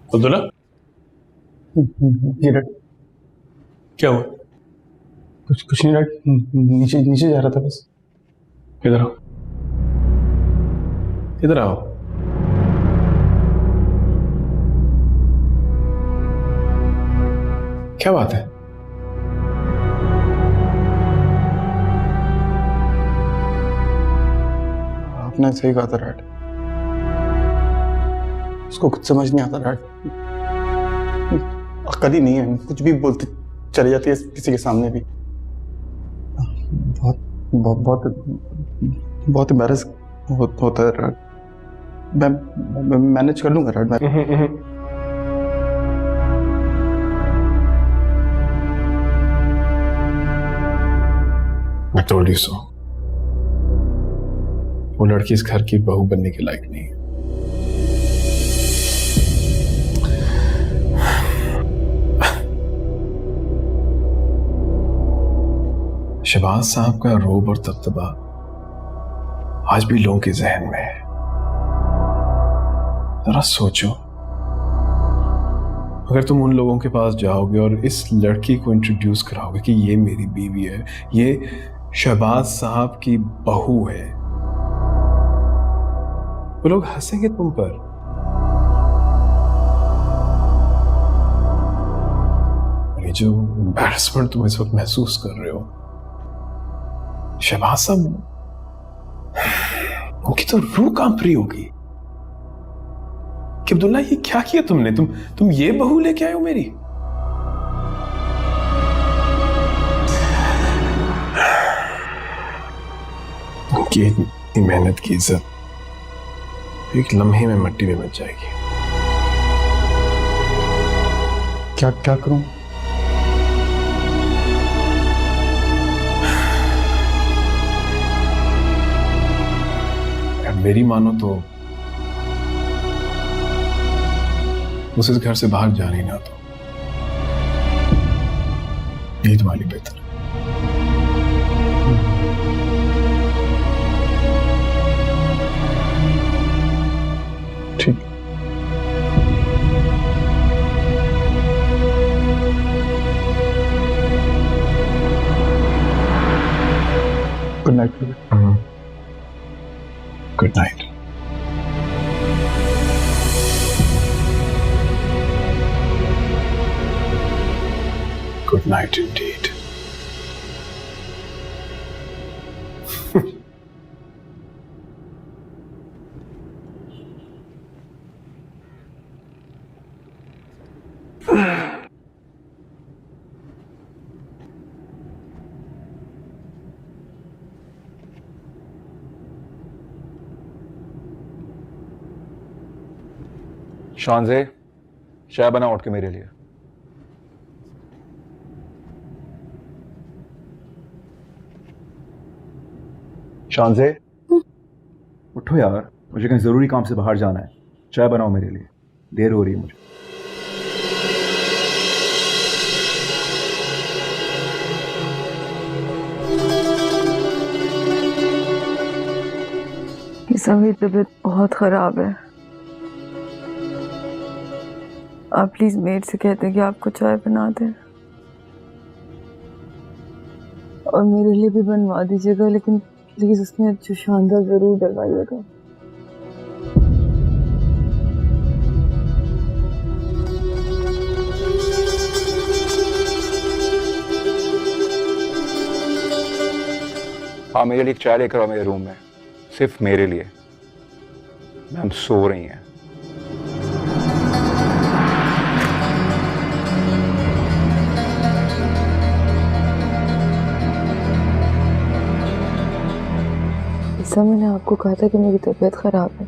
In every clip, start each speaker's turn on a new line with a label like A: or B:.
A: अब्दुल्ला,
B: ये डैड,
A: क्या हुआ?
B: कुछ नहीं डैड, नीचे नीचे जा रहा था बस।
A: इधर आओ, इधर आओ। क्या बात है?
B: आपने सही कहा था डैड, उसको कुछ समझ नहीं आता डैड। अक्ल ही नहीं है, कुछ भी बोलती चली जाती है किसी के सामने भी। बहुत बहुत बहुत बहुत एम्बैरस होता है डैड। मैं मैनेज कर लूंगा डैड।
A: मैं टोल्ड यू सो। वो लड़की इस घर की बहू बनने के लायक नहीं है। शहबाज साहब का रोब और तबतबा आज भी लोगों के जहन में है। जरा सोचो, अगर तुम उन लोगों के पास जाओगे और इस लड़की को इंट्रोड्यूस कराओगे कि ये मेरी बीवी है, ये शहबाज साहब की बहू है, वो लोग हंसेंगे तुम पर। ये जो एम्बैरेसमेंट तुम इस वक्त महसूस कर रहे हो, शहबाज साहब, उनकी तो रूह कांप रही होगी कि अब्दुल्ला ये क्या किया तुमने? तुम ये बहू लेके आए हो मेरी? उनकी इतनी मेहनत की इज्जत एक लम्हे में मिट्टी में मिल जाएगी।
B: क्या क्या करूं?
A: मेरी मानो तो उसे इस घर से बाहर जाने ना दो, यही तुम्हारी बेहतर है।
B: ठीक। Good night.
A: Good night. Good night indeed.
C: शानज़े, चाय बना उठ के मेरे लिए। शानज़े, उठो यार, मुझे कहीं जरूरी काम से बाहर जाना है। चाय बनाओ मेरे लिए, देर हो रही है मुझे।
D: मेरी तबीयत बहुत खराब है। आप प्लीज मेड से कहते हैं कि आपको चाय बना दे और मेरे लिए भी बनवा दीजिएगा, लेकिन प्लीज उसमें जो शानदार जरूर डलवाइएगा।
C: हाँ, मेरे लिए एक चाय लेकर आओ मेरे रूम में, सिर्फ मेरे लिए। मैम सो रही हैं।
D: ऐसा मैंने आपको कहा था कि मेरी तबीयत खराब है।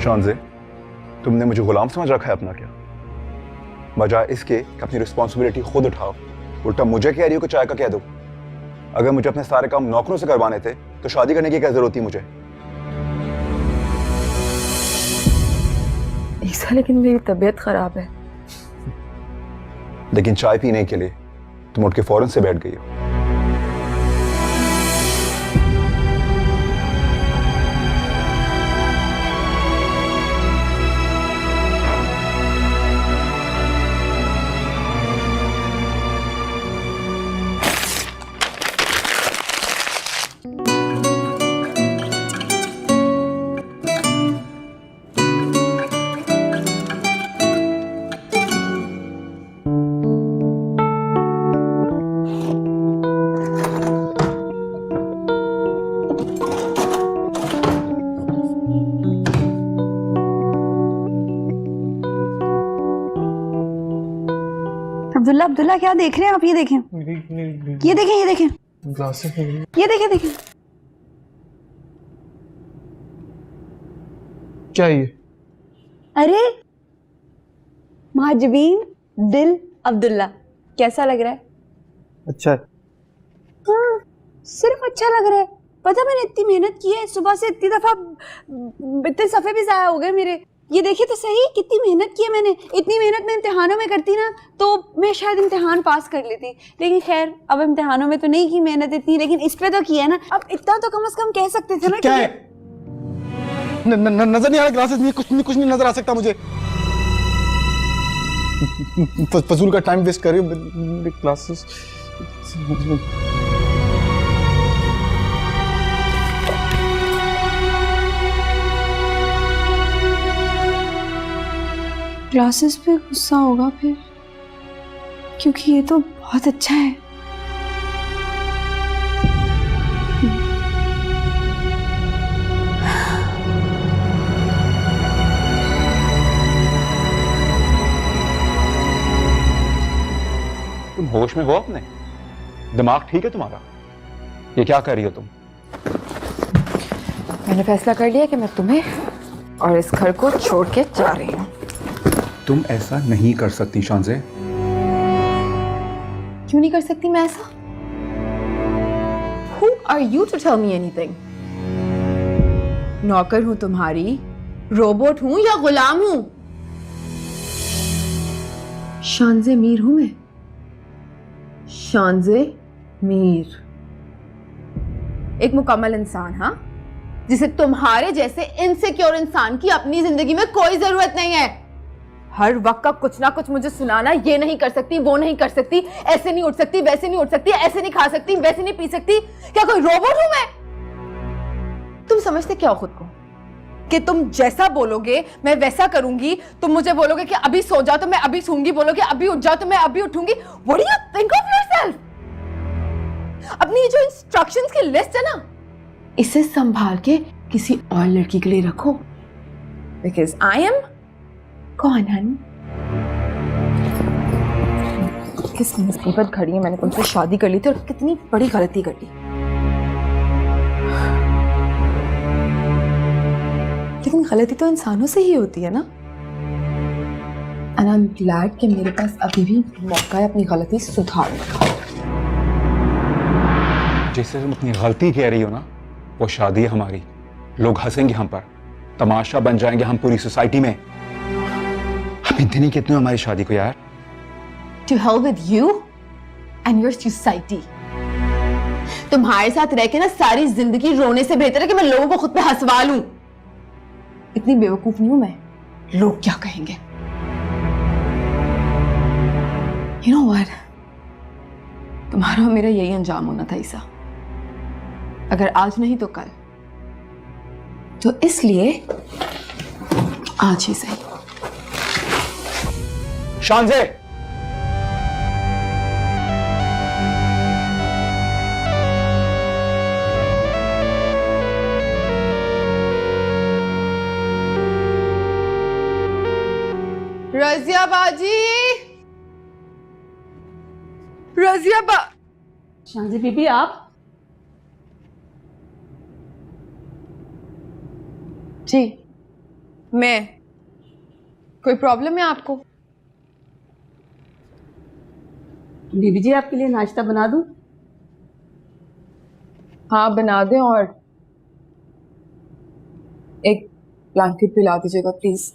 C: शानज़े, तुमने मुझे गुलाम समझ रखा है अपना क्या? बजाय इसके कि अपनी रिस्पॉन्सिबिलिटी खुद उठाओ, उल्टा मुझे कह रही हो कि चाय का कह दो। अगर मुझे अपने सारे काम नौकरों से करवाने थे तो शादी करने की क्या जरूरत थी मुझे?
D: ऐसा, लेकिन मेरी तबीयत खराब है।
C: लेकिन चाय पीने के लिए तुम उठ के फौरन से बैठ गई हो।
E: अब्दुल्ला अब्दुल्ला क्या देख रहे हैं आप? ये देखें, ये देखें, ये देखें,
B: ग्लासेस
E: ये देखें, देखें।
B: क्या ये?
E: अरे महाजबीन दिल अब्दुल्ला, कैसा लग रहा है?
B: अच्छा है।
E: हाँ, सिर्फ अच्छा लग रहा है। पता मैंने इतनी मेहनत की है, सुबह से इतनी दफा इतने सफ़े भी ज़ाया हो गए मेरे। ये देखिए तो सही कितनी मेहनत की है मैंने। इतनी मेहनत मैं इम्तिहानों में करती ना तो मैं शायद इम्तिहान पास कर लेती, लेकिन खैर अब इम्तिहानों में तो नहीं की मेहनत इतनी, लेकिन इस पे तो की है ना। अब इतना तो कम से कम कह सकते थे ना।
B: क्या है? नजर नहीं आ रहा, ग्लासेस नहीं, कुछ नहीं नजर आ सकता मुझे। फजूल का टाइम वेस्ट कर रही हूँ। ग्लासेस
E: क्लासेस पे गुस्सा होगा फिर, क्योंकि ये तो बहुत अच्छा है।
C: तुम होश में हो अपने? दिमाग ठीक है तुम्हारा? ये क्या कर रही हो तुम?
F: मैंने फैसला कर लिया कि मैं तुम्हें और इस घर को छोड़ के जा रही हूँ।
C: तुम ऐसा नहीं कर सकती शांजे।
F: क्यों नहीं कर सकती मैं ऐसा? Who are you to tell me anything? नौकर हूं तुम्हारी, रोबोट हूं या गुलाम हूं? शांजे मीर हूं मैं, शांजे मीर, एक मुकम्मल इंसान। हाँ, जिसे तुम्हारे जैसे इनसिक्योर इंसान की अपनी जिंदगी में कोई जरूरत नहीं है। हर वक्त का कुछ ना कुछ मुझे सुनाना, ये नहीं कर सकती, वो नहीं कर सकती, ऐसे नहीं उठ सकती, वैसे नहीं उठ सकती, ऐसे नहीं खा सकती, वैसे नहीं पी सकती। क्या कोई रोबोट हूं मैं? तुम समझते क्या हो खुद को कि तुम जैसा बोलोगे मैं वैसा करूंगी? तुम मुझे बोलोगे कि अभी सो जाओ तो मैं अभी सोऊंगी, बोलोगे अभी उठ जाओ तो मैं अभी उठूंगी। What do you think of yourself? अपनी जो इंस्ट्रक्शंस की लिस्ट है ना, इसे संभाल के किसी और लड़की के लिए रखो, बिकॉज आई एम कौन हन? किस मुसीबत घड़ी है, मैंने तुमसे शादी कर ली थी और कितनी बड़ी गलती कर ली। लेकिन गलती तो इंसानों से ही होती है ना। एंड आई एम ग्लैड कि मेरे पास अभी भी मौका है अपनी गलती सुधारने का।
C: जिससे तुम अपनी गलती कह रही हो ना, वो शादी है हमारी। लोग हंसेंगे हम पर, तमाशा बन जाएंगे हम पूरी सोसाइटी में। हम इतनी कितने हमारी शादी को यार।
F: To hell with you and your society. तुम्हारे साथ रह के ना सारी जिंदगी रोने से बेहतर है कि मैं लोगों को खुद पे हंसवा लूं। इतनी बेवकूफ नहीं हूं मैं, लोग क्या कहेंगे। You know what? तुम्हारा और मेरा यही अंजाम होना था ईसा, अगर आज नहीं तो कल। तो इसलिए आज ही सही।
C: शांजे,
F: रजिया बाजी, रजिया बा।
E: शांजी बीबी आप?
F: जी मैं, कोई प्रॉब्लम है आपको?
E: बीबी जी आपके लिए नाश्ता बना दूं?
F: हाँ बना दें, और एक ब्लैंकेट पिला दीजिएगा प्लीज।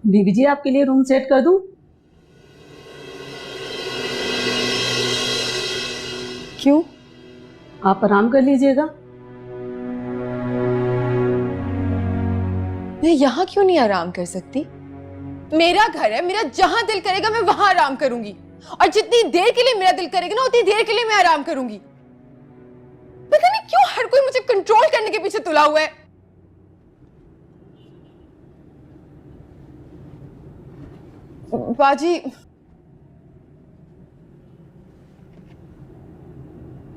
E: बीबी जी आपके लिए रूम सेट कर दूं?
F: क्यों?
E: आप आराम कर लीजिएगा।
F: मैं यहाँ क्यों नहीं आराम कर सकती? मेरा घर है, मेरा जहां दिल करेगा मैं वहां आराम करूंगी, और जितनी देर के लिए मेरा दिल करेगा ना उतनी देर के लिए मैं आराम करूंगी। पता नहीं क्यों हर कोई मुझे कंट्रोल करने के पीछे तुला हुआ है। बाजी,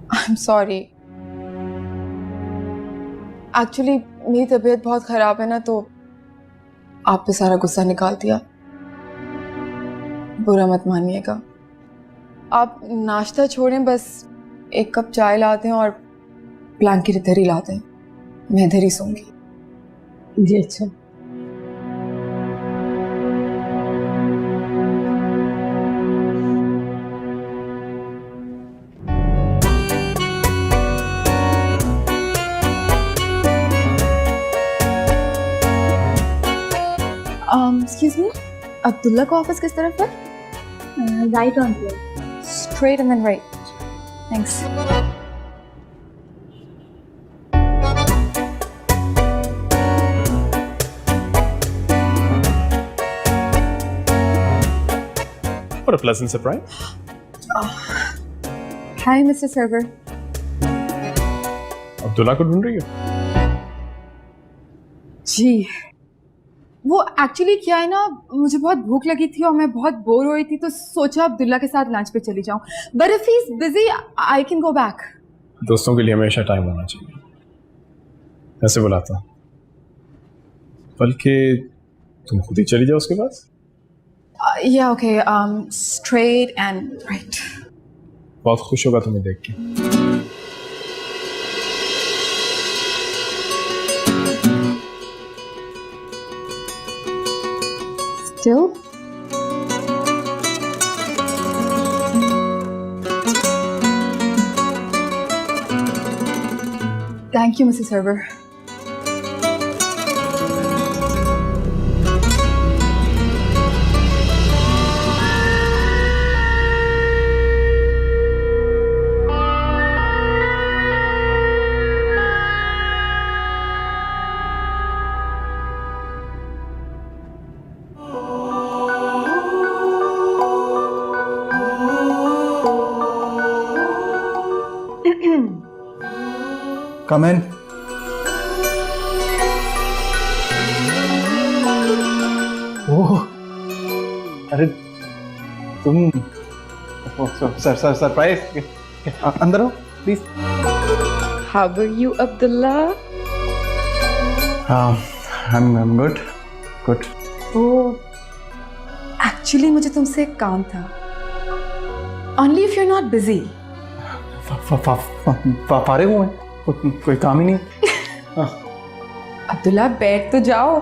F: आई एम सॉरी, एक्चुअली मेरी तबीयत बहुत खराब है ना, तो आप पे सारा गुस्सा निकाल दिया।
D: बुरा मत मानिएगा, आप नाश्ता छोड़ें, बस एक कप चाय लाते हैं और ब्लैंकेट इधर ही लाते हैं, मैं इधर ही सोऊंगी।
E: जी अच्छा।
D: एक्सक्यूज मी, अब्दुल्ला का ऑफिस किस तरफ है?
E: Right on
D: Straight and then right. Thanks.
A: What a pleasant surprise.
D: Hi, Mr. Server.
A: Abdullah को ढूंढ रही हो?
D: जी, वो एक्चुअली क्या है ना, मुझे बहुत भूख लगी थी और मैं बहुत बोर हो रही थी, तो सोचा अब्दुल्ला के साथ लंच पे चली जाऊं। But if he is busy I can go back.
A: दोस्तों के लिए हमेशा टाइम होना चाहिए, ऐसे बुलाता। बल्कि तुम खुद ही चली जाओ उसके पास।
D: या ओके, स्ट्रेट एंड राइट।
A: बहुत खुश होगा तुम्हें देख के।
D: Still? Thank you, Mr. Server.
B: Come in. ओह, अरे तुम सरप्राइज। अंदर हो please.
D: How are you, Abdullah?
B: I'm good. Good.
D: Oh, actually मुझे तुमसे एक काम था। Only if you're not busy.
B: फारिग हूँ मैं, कोई काम ही नहीं।
D: अब्दुल्ला बैठ तो जाओ।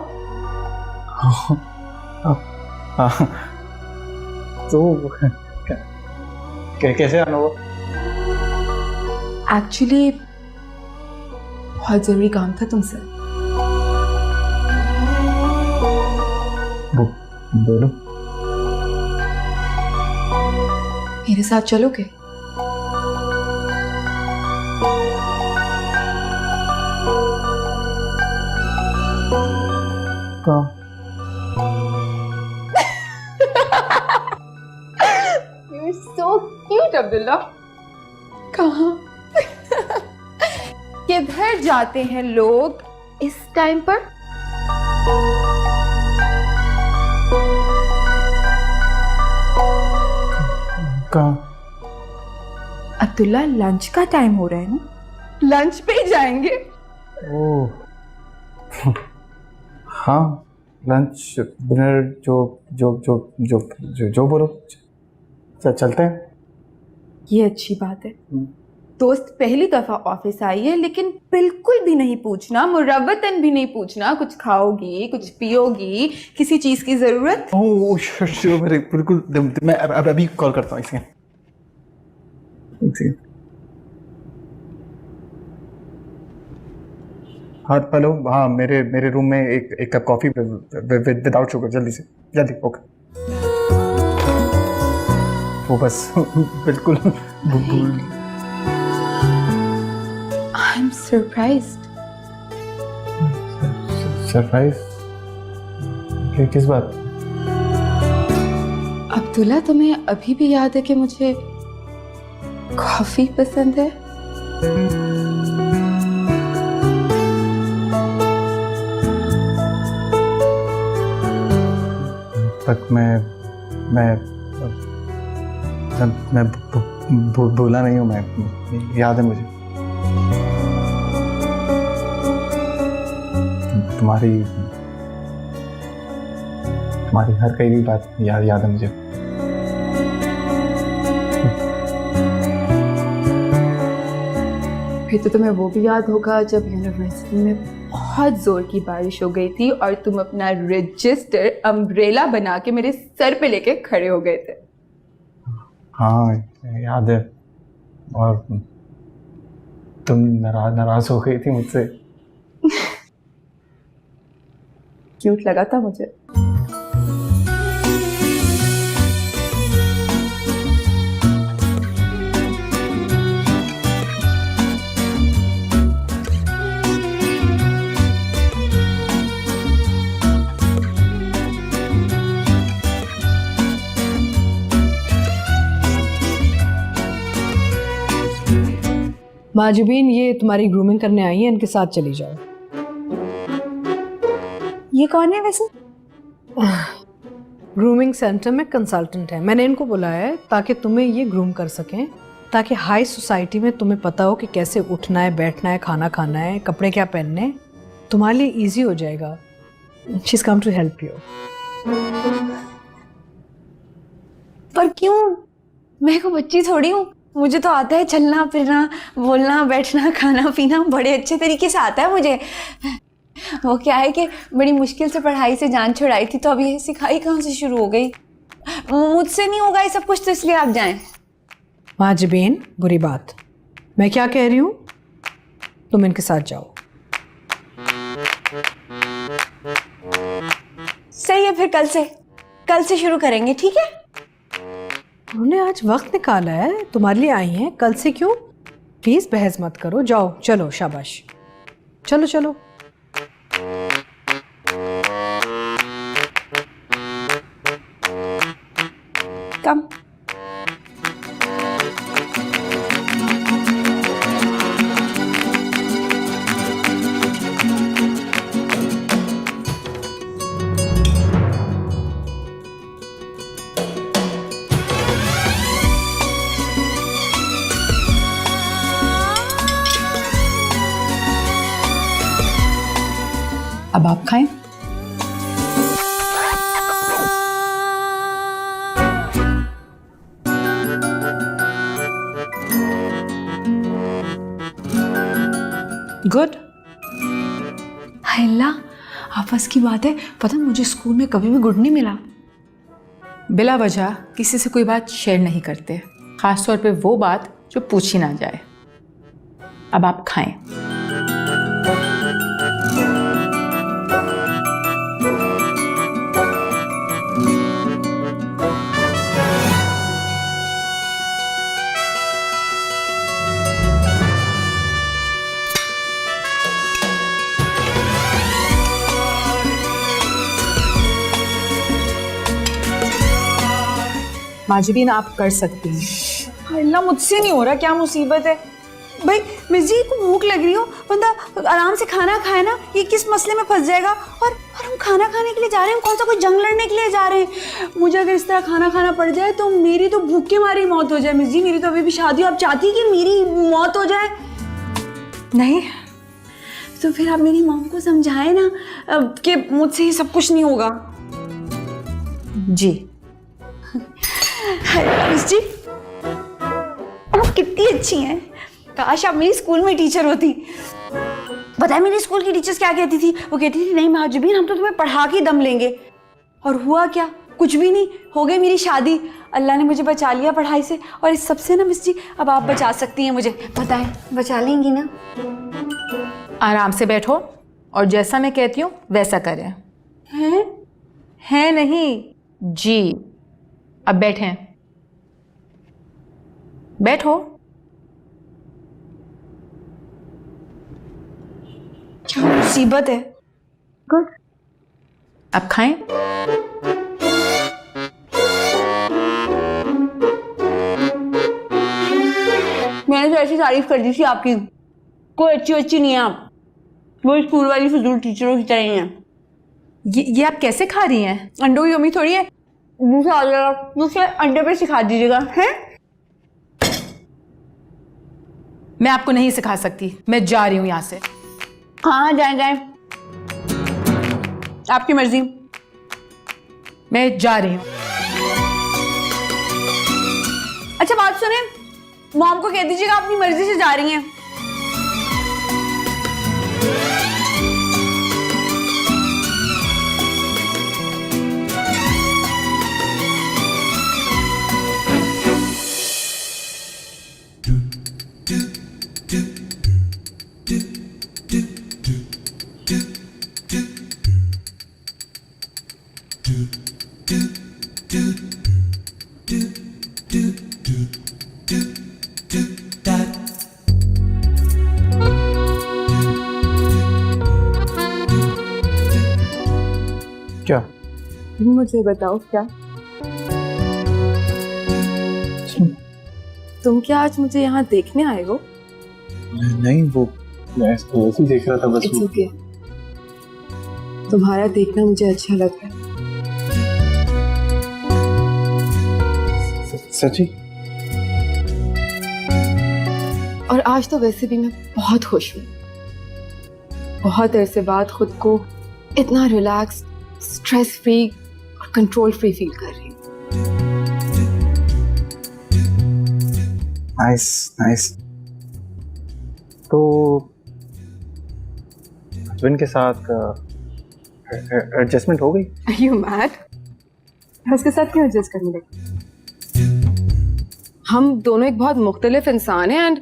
B: तो कैसे आना हुआ?
D: एक्चुअली बहुत जरूरी काम था तुमसे।
B: बोलो।
D: मेरे साथ चलोगे?
B: कहाँ?
D: You're so cute, Abdullah. कहाँ? किधर जाते हैं लोग इस टाइम पर?
B: कहाँ?
D: अब्दुल्ला, लंच का टाइम हो रहा है ना, लंच पे ही जाएंगे।
B: ओह, हाँ, लंच डिनर जो जो जो जो जो जो बोलो, चलते हैं।
D: ये अच्छी बात है। दोस्त पहली दफा ऑफिस आई है, लेकिन बिल्कुल भी नहीं पूछना, मुरव्वतन भी नहीं पूछना, कुछ खाओगी, कुछ पियोगी, किसी चीज की जरूरत?
B: ओह श्योर, मेरे बिल्कुल। मैं अभी कॉल करता हूँ। एक सेकंड। हाँ हेलो, हाँ मेरे रूम में एक कप कॉफी विदाउट शुगर, जल्दी से जल्दी। ओके, वो बस बिल्कुल भूल।
D: I'm surprised.
B: सरप्राइज? किस बात?
D: अब्दुल्ला, तुम्हें अभी भी याद है कि मुझे कॉफी पसंद है?
B: तक मैं भूला नहीं हूँ, मैं याद है मुझे। तुम्हारी हर कई भी बात याद है मुझे।
D: फिर तो तुम्हें वो भी याद होगा जब यूनिवर्सिटी में बहुत जोर की बारिश हो गई थी और तुम अपना रजिस्टर अम्ब्रेला बना के मेरे सर पे लेके खड़े हो गए थे।
B: हाँ याद है, और तुम नाराज हो गई थी मुझसे।
D: क्यूट लगा था मुझे।
G: माजिबीन, ये तुम्हारी ग्रूमिंग करने आई है, इनके साथ चली जाओ।
E: ये कौन है वैसे?
G: ग्रूमिंग सेंटर में कंसल्टेंट है, मैंने इनको बुलाया है ताकि तुम्हें ये ग्रूम कर सकें, ताकि हाई सोसाइटी में तुम्हें पता हो कि कैसे उठना है, बैठना है, खाना खाना है, कपड़े क्या पहनने हैं। तुम्हारे लिए ईजी हो जाएगा। She is come to help you.
E: पर क्यों? मैं को बच्ची थोड़ी हूँ, मुझे तो आता है चलना फिरना, बोलना, बैठना, खाना पीना बड़े अच्छे तरीके से आता है मुझे। वो क्या है कि बड़ी मुश्किल से पढ़ाई से जान छुड़ाई थी, तो अब ये सिखाई कहाँ से शुरू हो गई। मुझसे नहीं होगा ये सब कुछ, तो इसलिए आप जाएं।
G: माजिबीन, बुरी बात। मैं क्या कह रही हूँ, तुम इनके साथ जाओ।
E: सही है, फिर कल से शुरू करेंगे, ठीक है?
G: उन्होंने आज वक्त निकाला है, तुम्हारे लिए आई हैं, कल से क्यों? प्लीज बहस मत करो, जाओ, चलो, शाबाश, चलो चलो।
E: कम
F: अब आप खाएं।
G: गुड।
E: हाय अल्लाह, आपस की बात है, पता है मुझे स्कूल में कभी भी गुड नहीं मिला।
F: बिला वजह किसी से कोई बात शेयर नहीं करते, खास तौर पे वो बात जो पूछी ना जाए। अब आप खाएं। माजिबीन, आप कर सकती हैं।
E: अल्लाह, मुझसे नहीं हो रहा, क्या मुसीबत है भाई। मिस जी को भूख लग रही हो, बंदा आराम से खाना खाए ना, ये किस मसले में फंस जाएगा। और हम खाना खाने के लिए जा रहे हैं, कौन सा कोई जंग लड़ने के लिए जा रहे हैं। मुझे अगर इस तरह खाना खाना पड़ जाए तो मेरी तो भूख के मारी मौत हो जाए। मिस जी, मेरी तो अभी भी शादी, आप चाहती कि मेरी मौत हो जाए? नहीं, तो फिर आप मेरी मॉम को समझाएं ना कि मुझसे ये सब कुछ नहीं होगा।
F: जी।
E: मिस जी, आप कितनी अच्छी हैं, काश आप मेरी स्कूल में टीचर होती। पता है मेरी स्कूल की टीचर्स क्या कहती थी? वो कहती थी नहीं माजिबीन, हम तो तुम्हें पढ़ा के दम लेंगे। और हुआ क्या? कुछ भी नहीं, हो गई मेरी शादी। अल्लाह ने मुझे बचा लिया पढ़ाई से, और इस सबसे ना मिस जी अब आप बचा सकती हैं मुझे। बताएं, बचा लेंगी ना?
F: आराम से बैठो और जैसा मैं कहती हूँ वैसा करें।
E: हैं
F: नहीं जी। अब बैठें, बैठो।
E: क्या मुसीबत है। गुड।
F: अब खाएं।
E: मैंने तो ऐसी तारीफ कर दी थी आपकी, कोई अच्छी नहीं है आप, वो स्कूल वाली फजूल टीचरों की तरह ही हैं।
F: ये आप कैसे खा रही हैं?
E: अंडों की कमी थोड़ी है, दूसरा आ जाएगा, दूसरे अंडे पे सिखा दीजिएगा। हैं?
F: मैं आपको नहीं सिखा सकती, मैं जा रही हूं यहां से।
E: हाँ, जाएं, आपकी मर्जी।
F: मैं जा रही हूं।
E: अच्छा बात सुने, मॉम को कह दीजिएगा अपनी मर्जी से जा रही हैं।
B: क्या?
D: मुझे बताओ क्या? तुम क्या आज मुझे यहाँ देखने आए हो?
A: नहीं, वो मैं ऐसे ही देख रहा था बस।
D: It's okay. तुम्हारा देखना मुझे अच्छा लग रहा है।
B: सच्ची?
D: और आज तो वैसे भी मैं बहुत खुश हूँ। बहुत अरसे बाद खुद को इतना रिलैक्स, स्ट्रेस फ्री और कंट्रोल फ्री फील कर रही हूँ।
B: नाइस। तो हस्बैंड के साथ एडजस्टमेंट हो गई?
D: Are you mad? मैं उसके साथ क्यों एडजस्ट करने लगी? हम दोनों एक बहुत मुख्तलिफ इंसान हैं and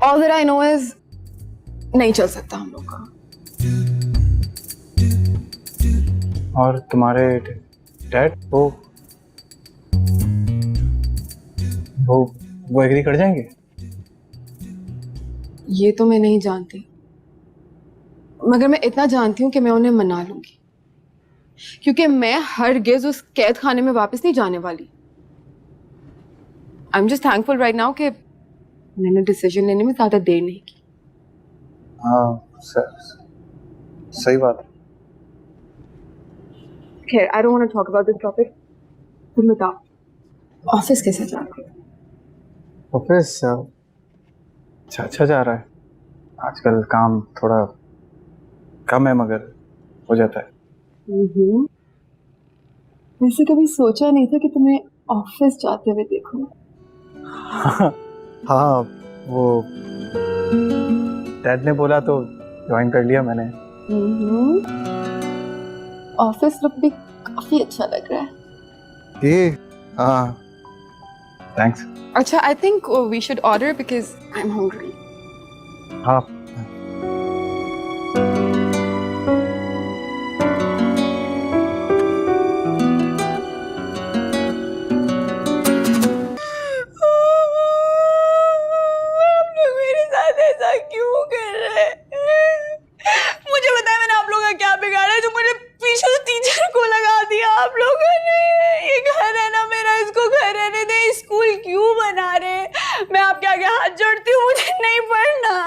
D: all that I know is नहीं चल सकता हम लोग का।
B: और तुम्हारे डैड वो एग्री कर जाएंगे?
D: ये तो मैं नहीं जानती, मगर मैं इतना जानती हूँ कि मैं उन्हें मना लूंगी, क्योंकि मैं हरगिज उस कैद खाने में वापस नहीं जाने वाली। I am just thankful right now कि मैंने डिसीजन लेने में ज्यादा देर नहीं की।
B: हाँ, सही बात है।
D: खैर, I don't want to talk about this topic. तुम बताओ, ऑफिस कैसे जा रहा है?
B: ऑफिस अच्छा जा रहा है। आजकल काम थोड़ा कम है मगर हो जाता है।
D: वैसे कभी सोचा नहीं था कि तुम्हें ऑफिस जाते हुए देखूं।
B: हाँ, वो डैड ने बोला तो ज्वाइन कर लिया मैंने।
D: ऑफिस लुक भी काफी अच्छा लग रहा है।
B: ये हाँ, थैंक्स।
D: अच्छा, I think we should order because I am hungry.
B: हाँ,
E: मेरे साथ ऐसा क्यों कर रहे हैं? मुझे बताया मैंने आप लोगों का क्या बिगाड़ा है जो मुझे पीछे से टीचर को लगा दिया आप लोगों ने? ये घर है ना मेरा, इसको घर रहने दे। स्कूल क्यों बना रहे? मैं आपके आगे हाथ जोड़ती हूँ, मुझे नहीं पढ़ना।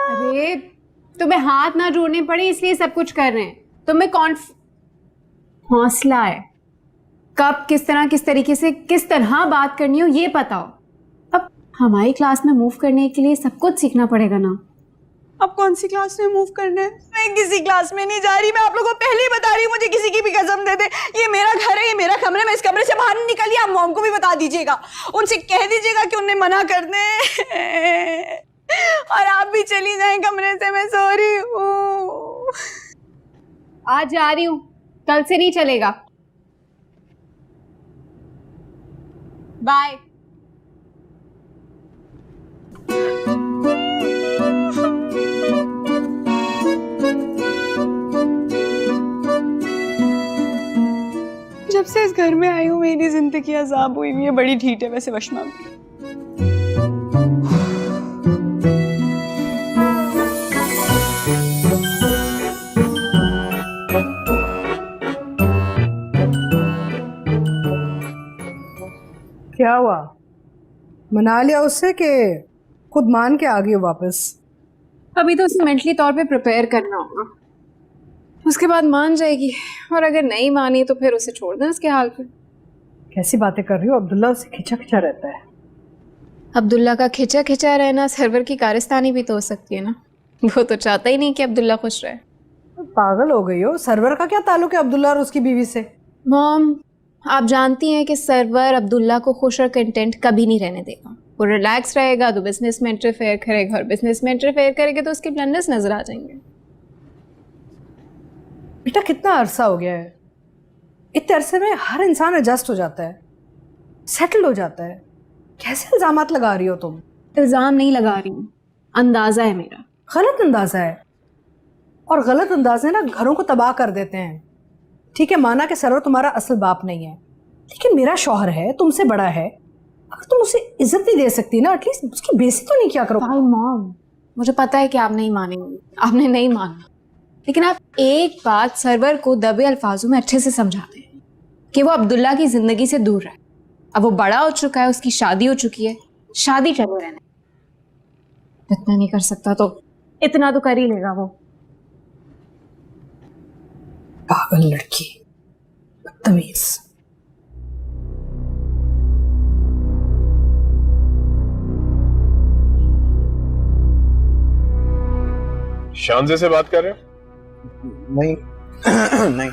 F: अरे तुम्हें हाथ ना जोड़ने पड़े इसलिए सब कुछ कर रहे हैं। तुम्हें कौन हौसला है? कब, किस तरह, किस तरीके से, किस तरह बात करनी हो ये पता हो। अब हमारी क्लास में मूव करने के लिए सब कुछ सीखना पड़ेगा ना।
E: अब कौन सी क्लास में मूव करना है? मैं किसी क्लास में नहीं जा रही। मैं आप लोगों को पहले ही बता रही हूँ, मुझे किसी की भी कसम दे दे। ये मेरा घर है, ये मेरा कमरा है, मैं इस कमरे से बाहर नहीं निकली। आप मॉम को भी बता दीजिएगा, उनसे कह दीजिएगा कि उन्हें मना कर दें। और आप भी चली जाएं कमरे से, मैं सो रही हूँ।
F: आज जा रही हूँ, कल से नहीं चलेगा। बाय।
E: जब से इस घर में आई हूँ मेरी जिंदगी अजाब हुई हुई है। बड़ी ढीठ है वैसे वशमा भी।
G: क्या हुआ? मना लिया उससे कि खुद मान के आ गई हो वापस?
F: अभी तो उसे मेंटली तौर पे प्रिपेयर करना होगा, उसके बाद मान जाएगी। और अगर नहीं मानी तो फिर उसे छोड़ दें उसके हाल पे।
G: कैसी बातें कर रही हो? अब्दुल्ला उससे खिंचा खिंचा रहता है।
F: अब्दुल्ला का खिंचा खिंचा रहना सरवर की कारस्तानी भी तो हो सकती है ना। वो तो चाहता ही नहीं कि अब्दुल्ला खुश रहे।
G: पागल हो गई हो? सरवर का क्या ताल्लुक है अब्दुल्ला और उसकी बीवी से?
F: मॉम, आप जानती हैं कि सरवर अब्दुल्ला को खुश और कंटेंट कभी नहीं रहने देगा। वो रिलैक्स रहेगा तो बिजनेस में इंटरफेयर करेगा, और बिजनेस में इंटरफेयर करेगा तो उसके ब्लंडर्स नजर आ जाएंगे।
G: बेटा कितना अरसा हो गया है, इतने अरसे में हर इंसान एडजस्ट हो जाता है, सेटल हो जाता है। कैसे इल्जामात लगा रही हो तुम?
F: इल्जाम नहीं लगा रही हूँ, अंदाजा है मेरा।
G: गलत अंदाजा है, और गलत अंदाजे ना घरों को तबाह कर देते हैं। ठीक है, माना कि सरवर तुम्हारा असल बाप नहीं है, लेकिन मेरा शौहर है, तुमसे बड़ा है। अगर तुम उसे इज्जत नहीं दे सकती ना, एटलीस्ट उसकी बेइज्जती तो नहीं किया करो।
F: मॉम, मुझे पता है कि आप नहीं मानेंगी, आपने नहीं माना,
E: लेकिन आप एक बात सरवर को दबे अल्फाजों में अच्छे से समझा दें कि वो अब्दुल्ला की जिंदगी से दूर रहे। अब वो बड़ा हो चुका है, उसकी शादी हो चुकी है, शादी चले रहने। इतना नहीं कर सकता तो इतना तो कर ही लेगा वो।
G: पागल लड़की, बदतमीज।
A: शानजे से बात कर रहे हो?
B: नहीं नहीं।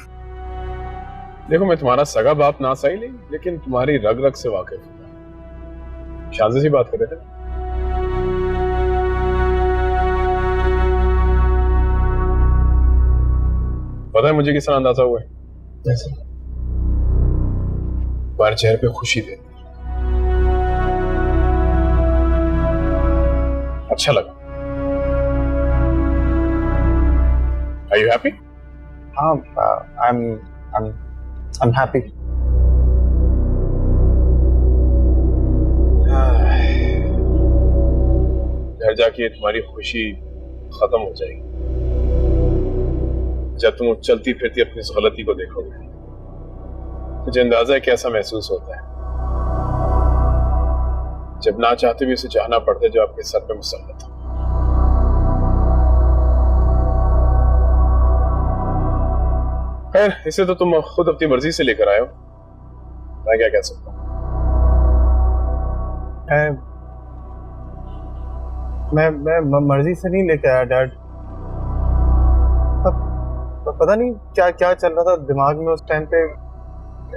A: देखो, मैं तुम्हारा सगा बाप ना सही नहीं, लेकिन तुम्हारी रग रग से वाकिफ हूं। शानजे से बात कर रहे थे। पता है मुझे किस तरह अंदाजा हुआ है?
B: जैसे
A: तुम्हारे चेहरे पे खुशी दे, अच्छा लगा। Are you happy?
B: हाँ, I'm happy.
A: घर जाके तुम्हारी खुशी खत्म हो जाएगी जब तुम चलती फिरती अपनी इस गलती को देखोगे। मुझे अंदाजा है कैसा महसूस होता है जब ना चाहते भी उसे चाहना पड़ता है जो आपके सर पे मुसल्लत हो। खैर, इसे तो तुम खुद अपनी मर्जी से लेकर आए हो, मैं क्या कह सकता हूँ।
B: मैं मर्जी से नहीं लेके आया डैड। पता नहीं क्या क्या चल रहा था दिमाग में उस टाइम पे।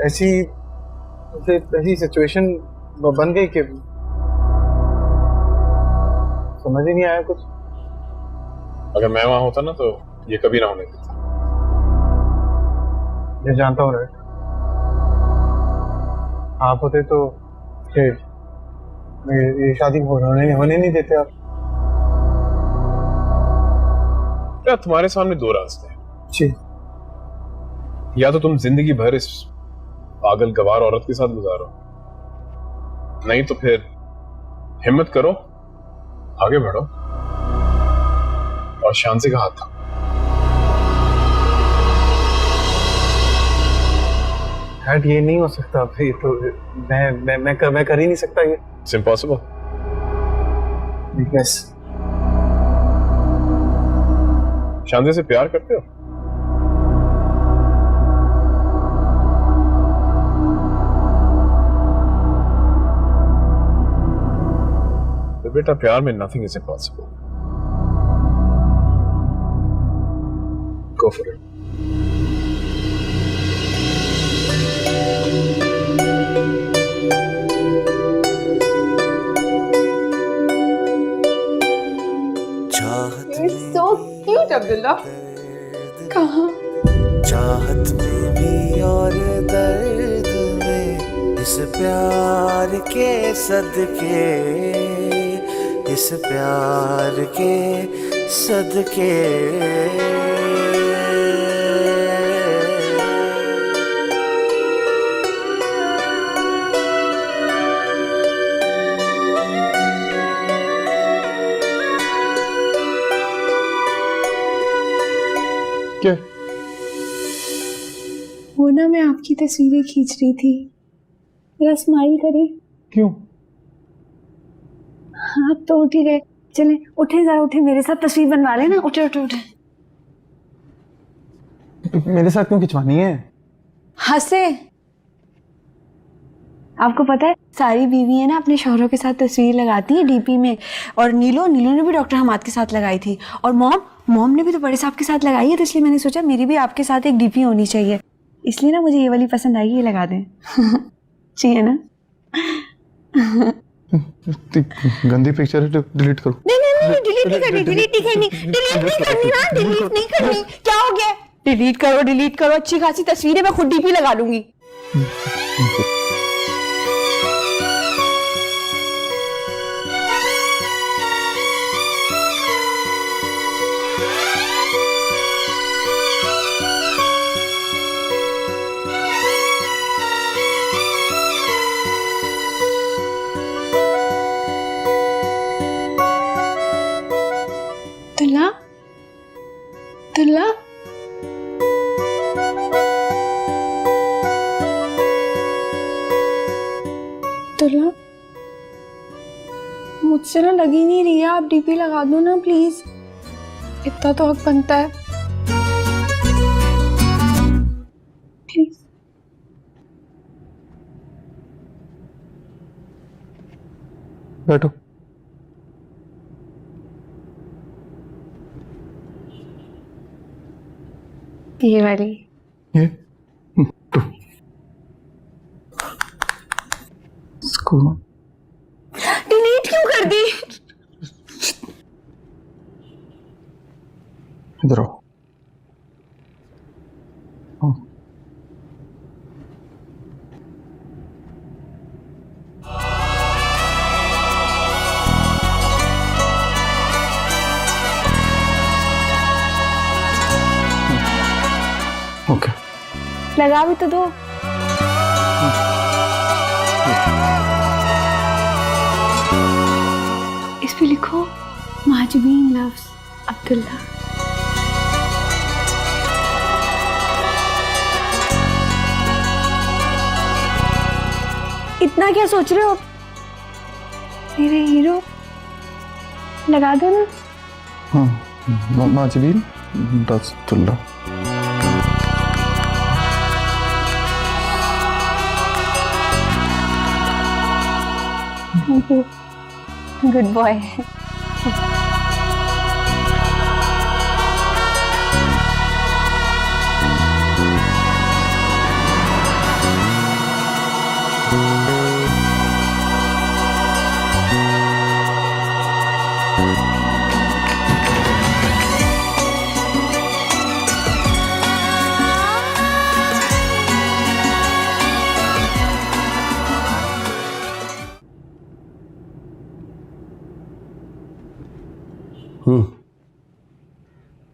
B: ऐसी सिचुएशन बन गई कि समझ ही नहीं आया कुछ।
A: अगर मैं वहां होता ना तो ये कभी ना होने देता।
B: मैं जानता हूँ राइट, आप होते तो ये शादी होने नहीं देते आप।
A: क्या तुम्हारे सामने दो रास्ते हैं
B: जी।
A: या तो तुम जिंदगी भर इस पागल गवार औरत के साथ गुजारो, नहीं तो फिर हिम्मत करो, आगे बढ़ो और शांति का हाथ थामो।
B: डैड ये नहीं हो सकता, ये तो मैं कर ही नहीं सकता ये।
A: It's impossible.
B: यस।
A: शांति से प्यार करते हो? तो बेटा, प्यार में nothing is impossible. Go for it.
D: So cute, Abdullah. कहाँ?
H: चाहत में भी और दर्द में, इस प्यार के सदके, इस प्यार के सदके।
B: क्या?
E: वो ना मैं आपकी तस्वीरें खींच रही थी, मेरा स्माइल करें।
B: क्यों?
E: हाथ तो उठ ही गए, चले उठे, जरा उठे, मेरे साथ तस्वीर बनवा लेना। उठे उठे उठे।
B: मेरे साथ क्यों खिंचवानी है?
E: हंसे। आपको पता है सारी बीवियां ना अपने शौहरों के साथ तस्वीर लगाती है डीपी में, और नीलो ने भी डॉक्टर हमाद के साथ लगाई थी, और मॉम ने भी तो बड़े साहब के साथ लगाई है, तो इसलिए मैंने सोचा मेरी भी आपके साथ एक डीपी होनी चाहिए, इसलिए ना मुझे ये वाली पसंद आई, ये लगा दें। चाहिए ना?
B: गंदी पिक्चर है, डिलीट करो।
E: नहीं, डिलीट नहीं करनी, डिलीट नहीं करनी। क्या हो गया? डिलीट करो, अच्छी खासी तस्वीरें मैं खुद डीपी लगा लूंगी। अब्दुल्ला, अब्दुल्ला, मुझसे ना लगी नहीं रही है, आप डीपी लगा दो ना प्लीज, इतना तो हक बनता है प्लीज।
B: बैठो।
E: ये वाली
B: ये इसको
E: डिलीट क्यों कर दी?
B: इधर आओ। हाँ। ओके,
E: लगा भी तो दो। इस पे लिखो महजबीन लव्स अब्दुल्ला। इतना क्या सोच रहे हो मेरे हीरो, लगा दो ना।
B: हाँ, माजबीन अब्दुल्ला।
E: Good boy.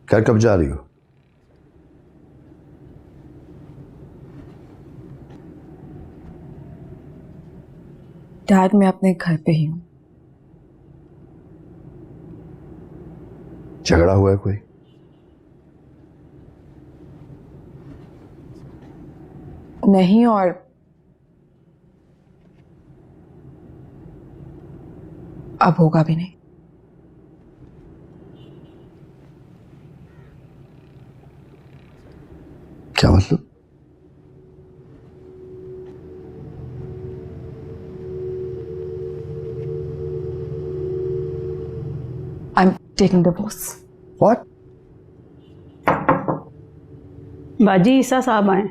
I: घर कब जा रही हो?
D: डैड, मैं अपने घर पे ही हूँ।
I: झगड़ा हुआ है कोई?
D: नहीं, और अब होगा भी नहीं।
I: क्या मतलब?
D: I'm taking divorce.
I: What?
J: बाजी ईसा साहब आए।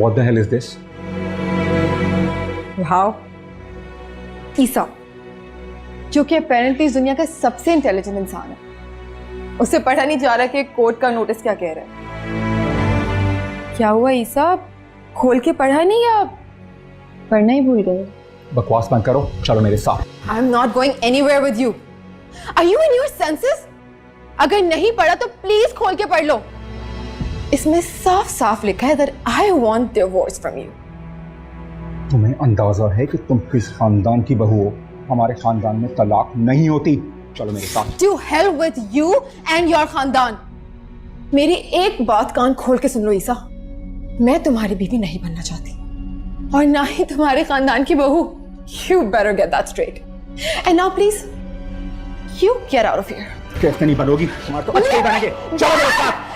C: What the hell is this?
D: Wow, ईसा, जो कि अपेरेंटली इस दुनिया का सबसे इंटेलिजेंट इंसान है, उसे पढ़ा नहीं जा रहा कि कोर्ट का नोटिस क्या कह रहा है। क्या हुआ ईसा, खोल के पढ़ा नहीं या पढ़ना ही भूल गए?
C: बकवास मत करो, चलो मेरे साथ।
D: I am not going anywhere with you. Are you in your senses? अगर नहीं पढ़ा तो प्लीज खोल के पढ़ लो। इसमें साफ साफ लिखा है that I want divorce from you.
C: तुम्हें अंदाजा है कि तुम किस खानदान की बहू हो? हमारे खानदान में तलाक नहीं होती। चलो मेरे साथ।
D: To hell with you and your खानदान। मेरी एक बात कान खोल के सुन लो ईसा, मैं तुम्हारी बीवी नहीं बनना चाहती और ना ही तुम्हारे खानदान की बहू। You better get that straight. And now please, you get out of here.
C: कैसे नहीं बनोगी? तुम्हारे तो अच्छे बनेंगे। चलो मेरे साथ।